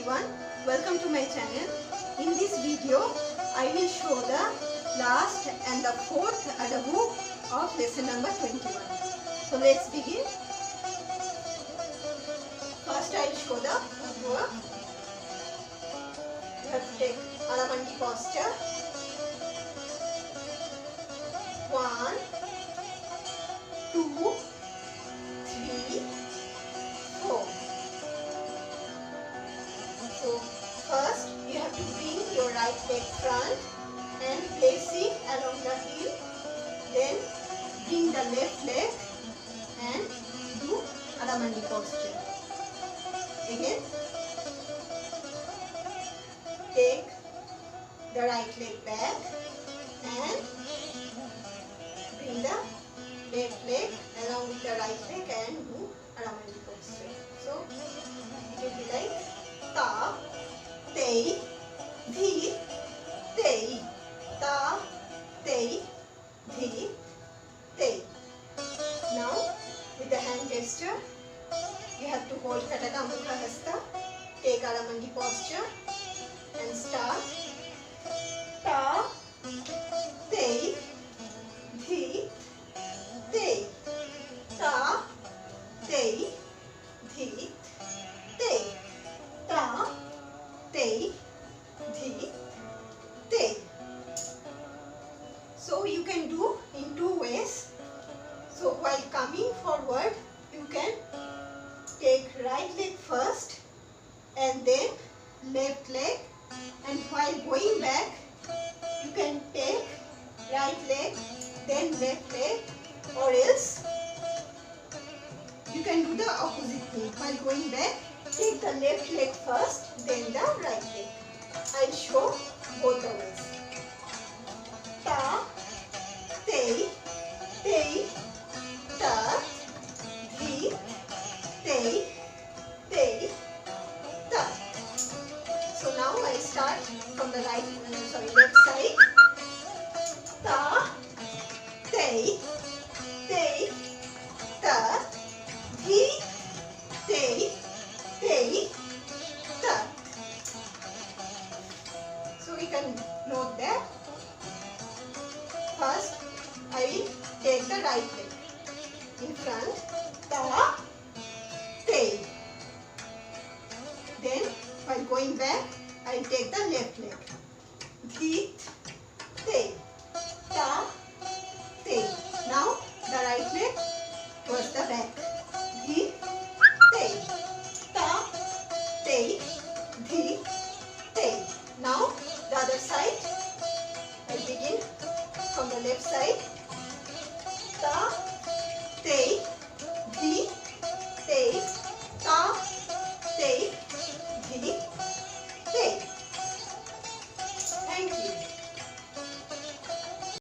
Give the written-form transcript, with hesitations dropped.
everyone, welcome to my channel. In this video, I will show the last and the fourth Adavu of lesson number 21. So let's begin. First I will show the footwork. You have to take Alamandi posture. 1, 2, 3, 4. So first you have to bring your right leg front and place it along the heel. Then bring the left leg and do Alamandi posture. Again, take the right leg back and bring the left leg along with the right leg and do Alamandi posture. So it will be like ta, tei, dhi, tei, ta, tei, dhi, tei. Now with the hand gesture, you have to hold Kataka Mukha Hasta, take Alamandi posture and start ta, tei, dhi, tei, ta, tei, dhi, tei, ta, tei, dhi, tei. So you can do in two ways. So while coming forward, you can take right leg first and then left leg, and while going back, you can take right leg, then left leg, or else you can do the opposite thing. While going back, take the left leg first, then the right leg. I'll show both the ways. Ta, tei, tei, ta, dhi, tei, tei, ta. So now I start from the left side. Ta, tei, tei, ta, dhi, tei, tei, ta. So we can note that first I will take the right leg in front, ta, tei. Then while going back, I will take the left leg, dhi, tei, ta, tei. Now the right leg towards the back, dhi, tei, ta, tei, dhi, tei. Now the other side, I begin from the left side, ta,